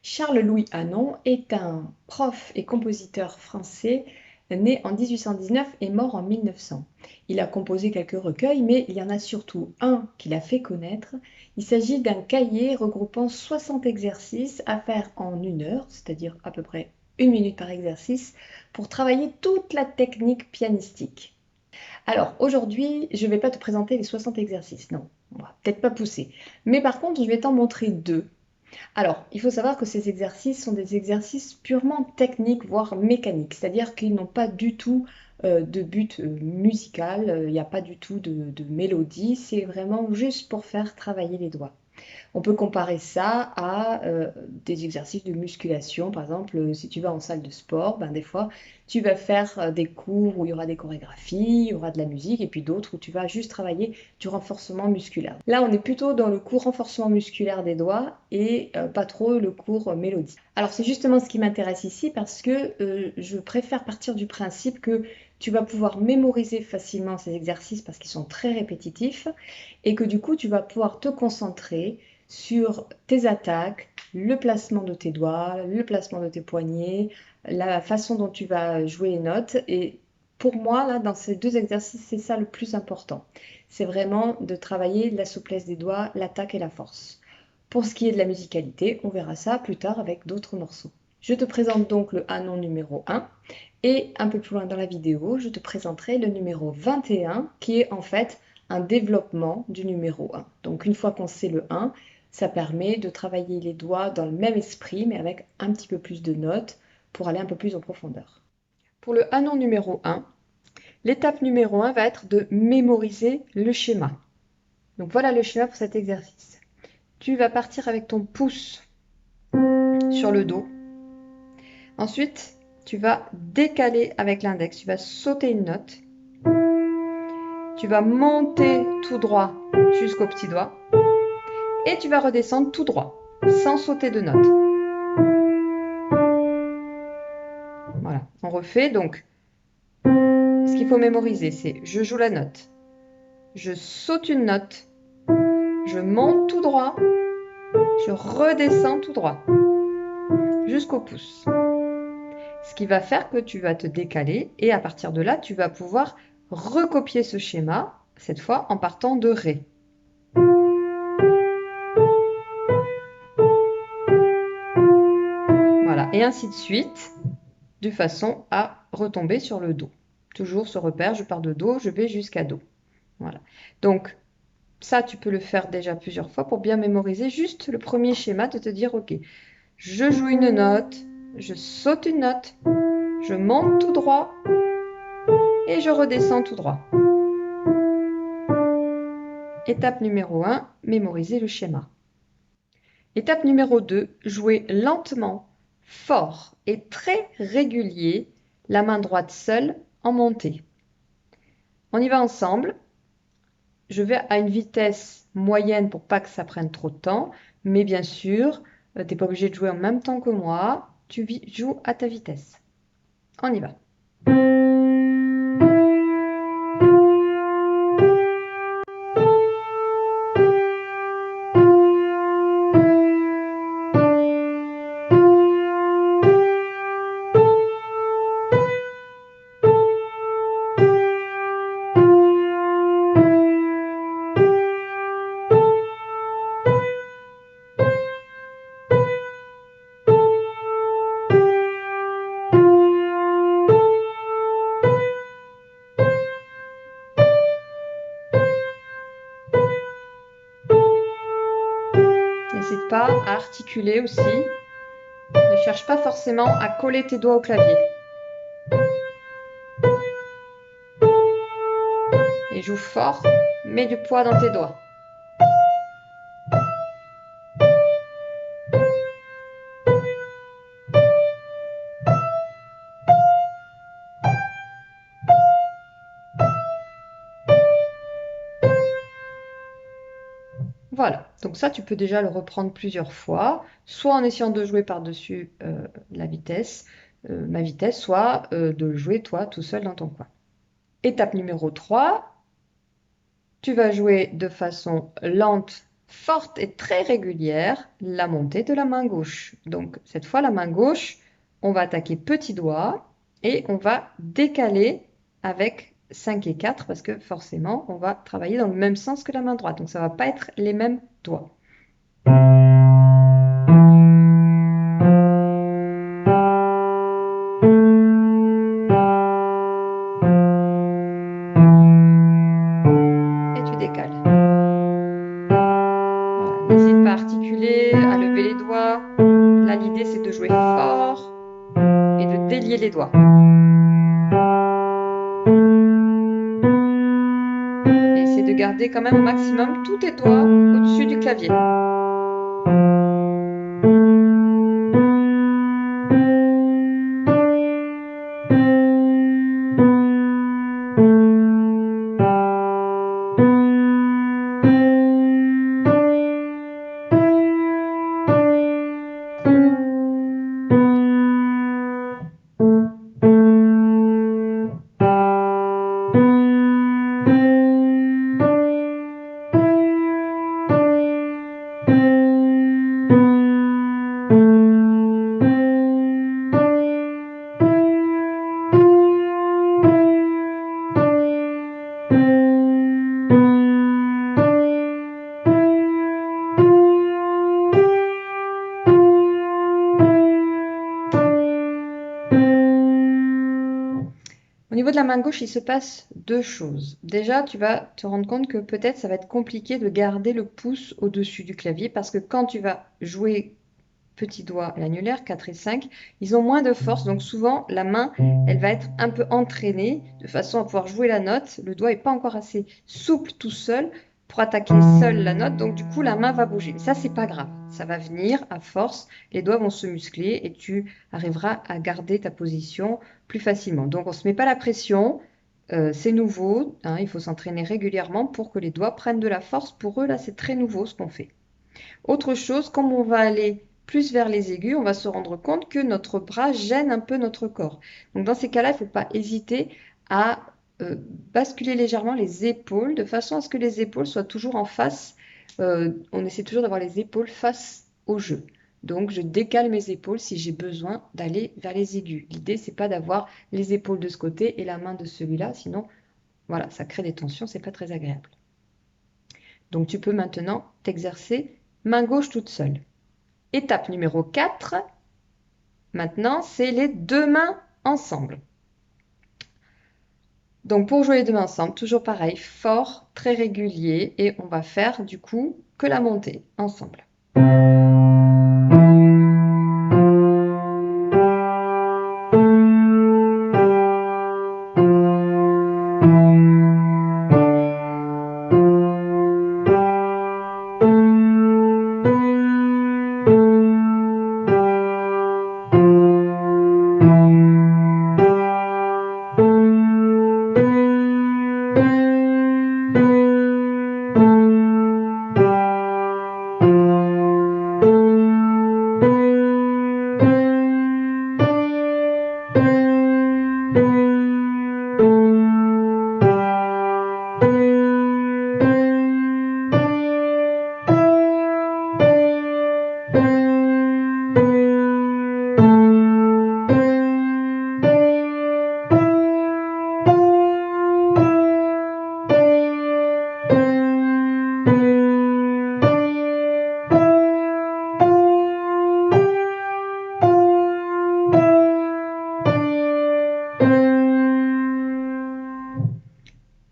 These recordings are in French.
Charles-Louis Hanon est un prof et compositeur français né en 1819 et mort en 1900. Il a composé quelques recueils, mais il y en a surtout un qu'il a fait connaître. Il s'agit d'un cahier regroupant 60 exercices à faire en 1 heure, c'est-à-dire à peu près 1 minute par exercice, pour travailler toute la technique pianistique. Alors aujourd'hui, je ne vais pas te présenter les 60 exercices, non, on va peut-être pas pousser. Mais par contre, je vais t'en montrer deux. Alors, il faut savoir que ces exercices sont des exercices purement techniques, voire mécaniques, c'est-à-dire qu'ils n'ont pas du tout de but musical, il n'y a pas du tout de mélodie, c'est vraiment juste pour faire travailler les doigts. On peut comparer ça à des exercices de musculation. Par exemple, si tu vas en salle de sport, ben, des fois, tu vas faire des cours où il y aura des chorégraphies, il y aura de la musique, et puis d'autres où tu vas juste travailler du renforcement musculaire. Là, on est plutôt dans le cours renforcement musculaire des doigts et pas trop le cours mélodie. Alors, c'est justement ce qui m'intéresse ici parce que je préfère partir du principe que tu vas pouvoir mémoriser facilement ces exercices parce qu'ils sont très répétitifs et que du coup, tu vas pouvoir te concentrer sur tes attaques, le placement de tes doigts, le placement de tes poignets, la façon dont tu vas jouer les notes. Et pour moi, là, dans ces deux exercices, c'est ça le plus important. C'est vraiment de travailler la souplesse des doigts, l'attaque et la force. Pour ce qui est de la musicalité, on verra ça plus tard avec d'autres morceaux. Je te présente donc le Hanon numéro 1 et un peu plus loin dans la vidéo, je te présenterai le numéro 21 qui est en fait un développement du numéro 1. Donc une fois qu'on sait le 1, ça permet de travailler les doigts dans le même esprit mais avec un petit peu plus de notes pour aller un peu plus en profondeur. Pour le Hanon numéro 1, l'étape numéro 1 va être de mémoriser le schéma. Donc voilà le schéma pour cet exercice. Tu vas partir avec ton pouce sur le dos. Ensuite, tu vas décaler avec l'index. Tu vas sauter une note. Tu vas monter tout droit jusqu'au petit doigt. Et tu vas redescendre tout droit, sans sauter de note. Voilà, on refait. Donc, ce qu'il faut mémoriser, c'est je joue la note, je saute une note, je monte tout droit, je redescends tout droit, jusqu'au pouce. Ce qui va faire que tu vas te décaler et à partir de là, tu vas pouvoir recopier ce schéma, cette fois en partant de Ré. Voilà, et ainsi de suite, de façon à retomber sur le Do. Toujours ce repère, je pars de Do, je vais jusqu'à Do. Voilà. Donc, ça, tu peux le faire déjà plusieurs fois pour bien mémoriser juste le premier schéma, de te dire, ok, je joue une note, je saute une note, je monte tout droit et je redescends tout droit. Étape numéro 1, mémoriser le schéma. Étape numéro 2, jouer lentement, fort et très régulier, la main droite seule en montée. On y va ensemble. Je vais à une vitesse moyenne pour pas que ça prenne trop de temps, mais bien sûr, tu n'es pas obligé de jouer en même temps que moi, tu joues à ta vitesse. On y va. N'hésite pas à articuler aussi. Ne cherche pas forcément à coller tes doigts au clavier. Et joue fort, mets du poids dans tes doigts. Voilà, donc ça, tu peux déjà le reprendre plusieurs fois, soit en essayant de jouer par-dessus la vitesse, ma vitesse, soit de le jouer toi tout seul dans ton coin. Étape numéro 3, tu vas jouer de façon lente forte et très régulière, la montée de la main gauche. Donc cette fois, la main gauche, on va attaquer petit doigt et on va décaler avec 5 et 4 parce que forcément, on va travailler dans le même sens que la main droite. Donc ça ne va pas être les mêmes doigts. Et tu décales. Voilà, n'hésite pas à articuler, à lever les doigts. Là, l'idée, c'est de jouer fort et de délier les doigts. Et essaie de garder quand même au maximum tous tes doigts au-dessus du clavier. Au niveau de la main gauche, il se passe deux choses. Déjà, tu vas te rendre compte que peut-être ça va être compliqué de garder le pouce au-dessus du clavier parce que quand tu vas jouer petit doigt et l'annulaire, 4 et 5, ils ont moins de force. Donc souvent, la main, elle va être un peu entraînée de façon à pouvoir jouer la note. Le doigt n'est pas encore assez souple tout seul pour attaquer seul la note. Donc du coup, la main va bouger. Mais ça, c'est pas grave. Ça va venir à force. Les doigts vont se muscler et tu arriveras à garder ta position plus facilement. Donc on ne se met pas la pression. C'est nouveau. Hein, il faut s'entraîner régulièrement pour que les doigts prennent de la force. Pour eux, là, c'est très nouveau ce qu'on fait. Autre chose, comme on va aller plus vers les aigus, on va se rendre compte que notre bras gêne un peu notre corps. Donc dans ces cas-là, il ne faut pas hésiter à basculer légèrement les épaules de façon à ce que les épaules soient toujours en face. On essaie toujours d'avoir les épaules face au jeu. Donc je décale mes épaules si j'ai besoin d'aller vers les aigus. L'idée, c'est pas d'avoir les épaules de ce côté et la main de celui-là, sinon voilà, ça crée des tensions, c'est pas très agréable. Donc tu peux maintenant t'exercer main gauche toute seule. Étape numéro 4, maintenant, c'est les deux mains ensemble. Donc pour jouer les deux mains ensemble, toujours pareil, fort, très régulier, et on va faire du coup que la montée ensemble.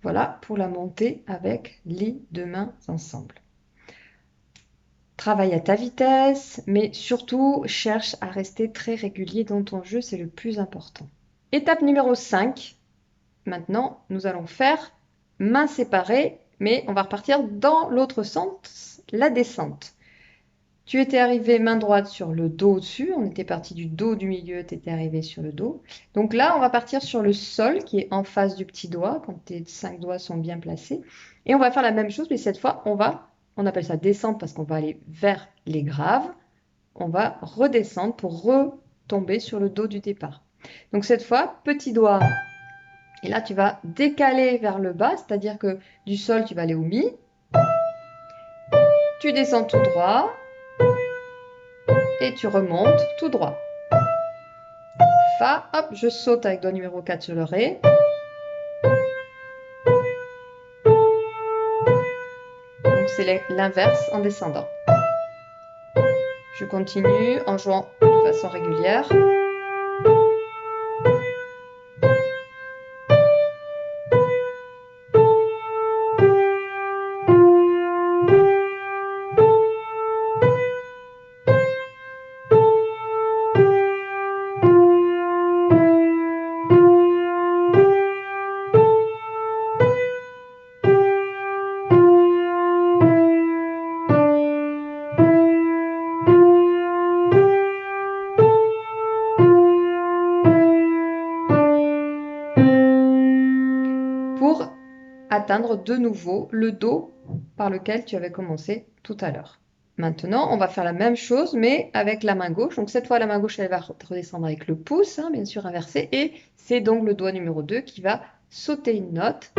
Voilà pour la montée avec les deux mains ensemble. Travaille à ta vitesse, mais surtout cherche à rester très régulier dans ton jeu, c'est le plus important. Étape numéro 5, maintenant nous allons faire mains séparées, mais on va repartir dans l'autre sens, la descente. Tu étais arrivé main droite sur le dos au-dessus, on était parti du dos du milieu, tu étais arrivé sur le dos. Donc là, on va partir sur le sol qui est en face du petit doigt, quand tes 5 doigts sont bien placés. Et on va faire la même chose, mais cette fois, on appelle ça descendre parce qu'on va aller vers les graves. On va redescendre pour retomber sur le dos du départ. Donc cette fois, petit doigt, et là tu vas décaler vers le bas, c'est-à-dire que du sol, tu vas aller au mi. tu descends tout droit et tu remontes tout droit. Fa, hop, je saute avec doigt numéro 4 sur le Ré. Donc c'est l'inverse en descendant. Je continue en jouant de façon régulière. Pour atteindre de nouveau le Do par lequel tu avais commencé tout à l'heure. Maintenant, on va faire la même chose, mais avec la main gauche. Donc cette fois, la main gauche, elle va redescendre avec le pouce, hein, bien sûr inversé. Et c'est donc le doigt numéro 2 qui va sauter une note.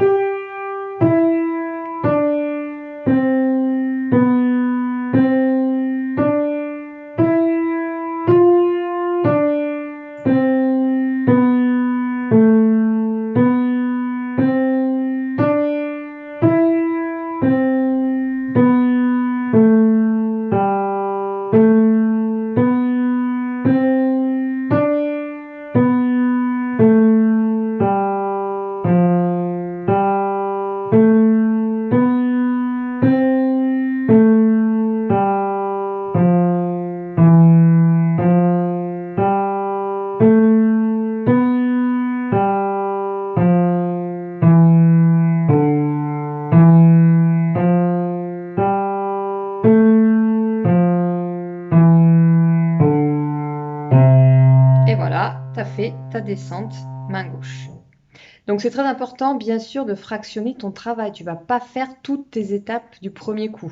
Et voilà, tu as fait ta descente main gauche. Donc c'est très important, bien sûr, de fractionner ton travail. Tu ne vas pas faire toutes tes étapes du premier coup.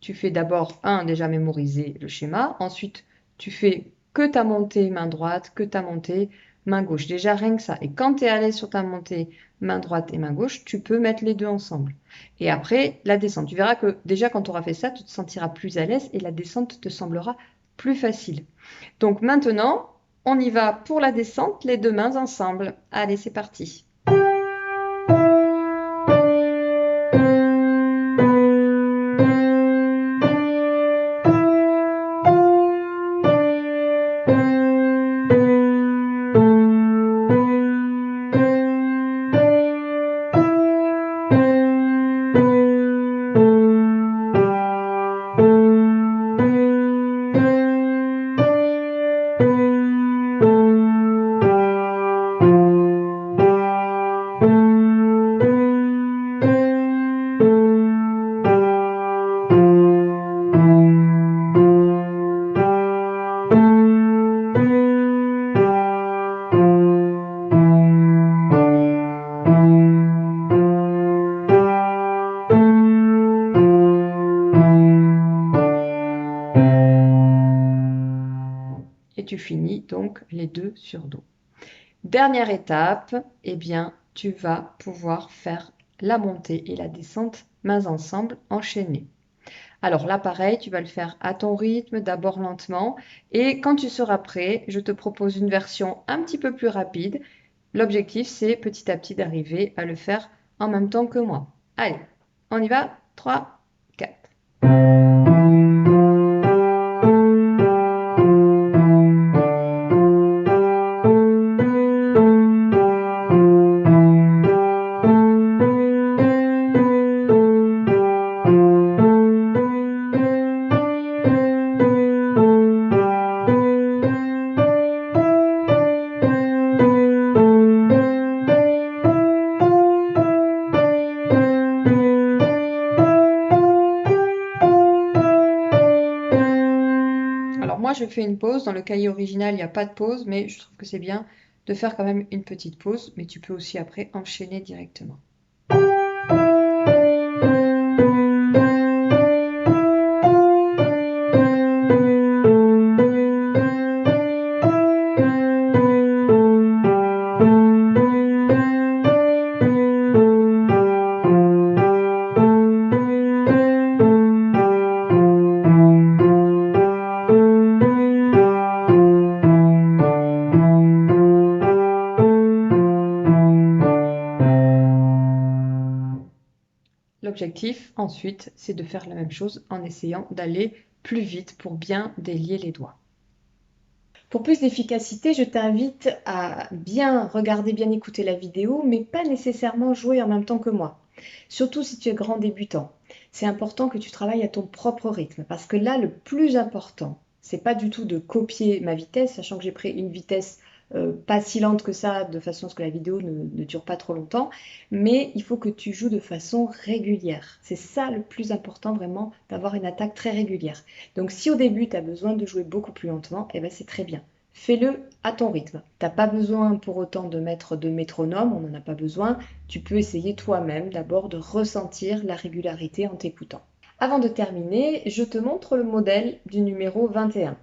Tu fais d'abord, déjà mémoriser le schéma. Ensuite, tu fais que ta montée main droite, que ta montée main gauche. Déjà, rien que ça. Et quand tu es à l'aise sur ta montée main droite et main gauche, tu peux mettre les deux ensemble. Et après, la descente. Tu verras que déjà, quand tu auras fait ça, tu te sentiras plus à l'aise et la descente te semblera plus facile. Donc maintenant, on y va pour la descente, les deux mains ensemble. Allez, c'est parti. Et tu finis donc les deux sur Do. Dernière étape, eh bien, tu vas pouvoir faire la montée et la descente mains ensemble enchaînées. Alors là, pareil, tu vas le faire à ton rythme, d'abord lentement. Et quand tu seras prêt, je te propose une version un petit peu plus rapide. L'objectif, c'est petit à petit d'arriver à le faire en même temps que moi. Allez, on y va. 3, 4. Moi, je fais une pause. Dans le cahier original, il n'y a pas de pause, mais je trouve que c'est bien de faire quand même une petite pause. Mais tu peux aussi après enchaîner directement. l'objectif ensuite, c'est de faire la même chose en essayant d'aller plus vite pour bien délier les doigts. Pour plus d'efficacité, je t'invite à bien regarder, bien écouter la vidéo, mais pas nécessairement jouer en même temps que moi. Surtout si tu es grand débutant. C'est important que tu travailles à ton propre rythme, parce que là, le plus important, c'est pas du tout de copier ma vitesse, sachant que j'ai pris une vitesse pas si lente que ça, de façon à ce que la vidéo ne dure pas trop longtemps, mais il faut que tu joues de façon régulière. C'est ça le plus important, vraiment, d'avoir une attaque très régulière. Donc si au début, tu as besoin de jouer beaucoup plus lentement, eh ben, c'est très bien. Fais-le à ton rythme. Tu n'as pas besoin pour autant de mettre de métronome, on n'en a pas besoin. Tu peux essayer toi-même d'abord de ressentir la régularité en t'écoutant. Avant de terminer, je te montre le modèle du numéro 21.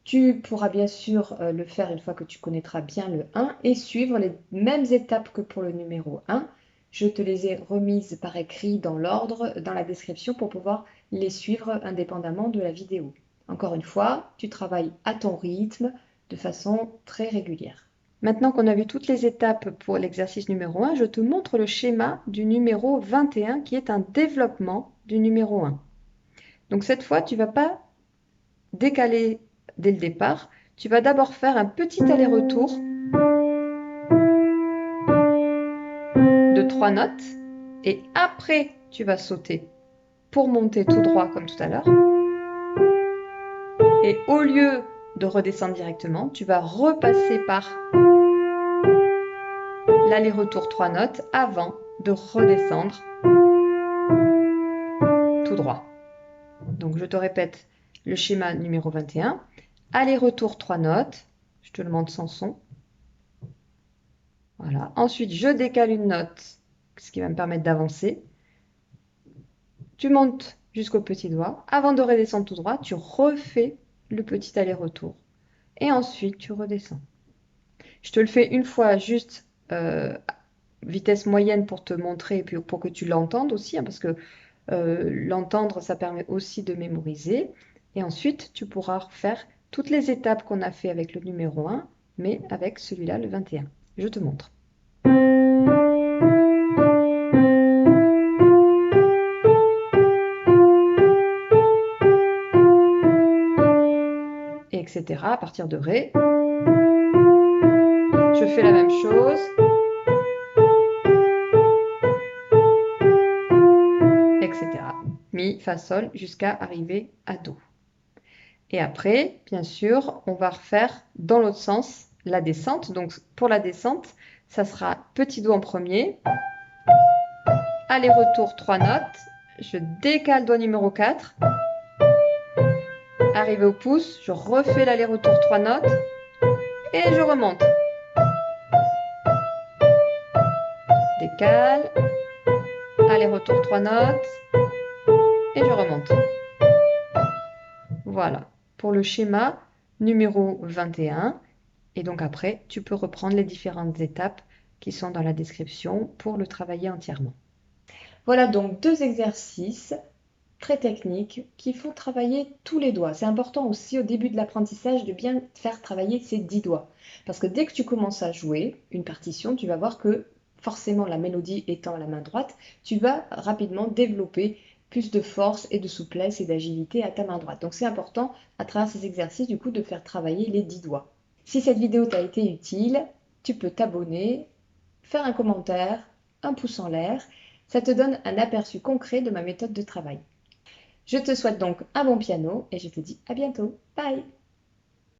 Tu pourras bien sûr le faire une fois que tu connaîtras bien le 1 et suivre les mêmes étapes que pour le numéro 1. Je te les ai remises par écrit dans l'ordre, dans la description pour pouvoir les suivre indépendamment de la vidéo. Encore une fois, tu travailles à ton rythme de façon très régulière. Maintenant qu'on a vu toutes les étapes pour l'exercice numéro 1, je te montre le schéma du numéro 21 qui est un développement du numéro 1. Donc cette fois, tu ne vas pas décaler dès le départ. Tu vas d'abord faire un petit aller-retour de 3 notes et après tu vas sauter pour monter tout droit comme tout à l'heure. Et au lieu de redescendre directement, tu vas repasser par l'aller-retour 3 notes avant de redescendre tout droit. Donc je te répète le schéma numéro 21. Aller-retour 3 notes, je te le montre sans son. Voilà. Ensuite, je décale une note, ce qui va me permettre d'avancer. Tu montes jusqu'au petit doigt. Avant de redescendre tout droit, tu refais le petit aller-retour. Et ensuite, tu redescends. Je te le fais une fois juste vitesse moyenne pour te montrer et puis pour que tu l'entendes aussi, hein, parce que l'entendre, ça permet aussi de mémoriser. Et ensuite, tu pourras refaire toutes les étapes qu'on a fait avec le numéro 1, mais avec celui-là, le 21. Je te montre. Etc. à partir de Ré. Je fais la même chose. Etc. Mi, Fa, Sol, jusqu'à arriver à Do. Et après, bien sûr, on va refaire dans l'autre sens la descente. Donc pour la descente, ça sera petit Do en premier. Aller-retour 3 notes. Je décale doigt numéro 4. Arrivé au pouce, je refais l'aller-retour 3 notes. Et je remonte. Décale. Aller-retour 3 notes. Et je remonte. Voilà, pour le schéma numéro 21. Et donc après, tu peux reprendre les différentes étapes qui sont dans la description pour le travailler entièrement. Voilà donc 2 exercices très techniques qui font travailler tous les doigts. C'est important aussi au début de l'apprentissage de bien faire travailler ces 10 doigts. Parce que dès que tu commences à jouer une partition, tu vas voir que forcément la mélodie étant à la main droite, tu vas rapidement développer plus de force et de souplesse et d'agilité à ta main droite. Donc c'est important à travers ces exercices du coup de faire travailler les 10 doigts. Si cette vidéo t'a été utile, tu peux t'abonner, faire un commentaire, un pouce en l'air. Ça te donne un aperçu concret de ma méthode de travail. Je te souhaite donc un bon piano et je te dis à bientôt. Bye!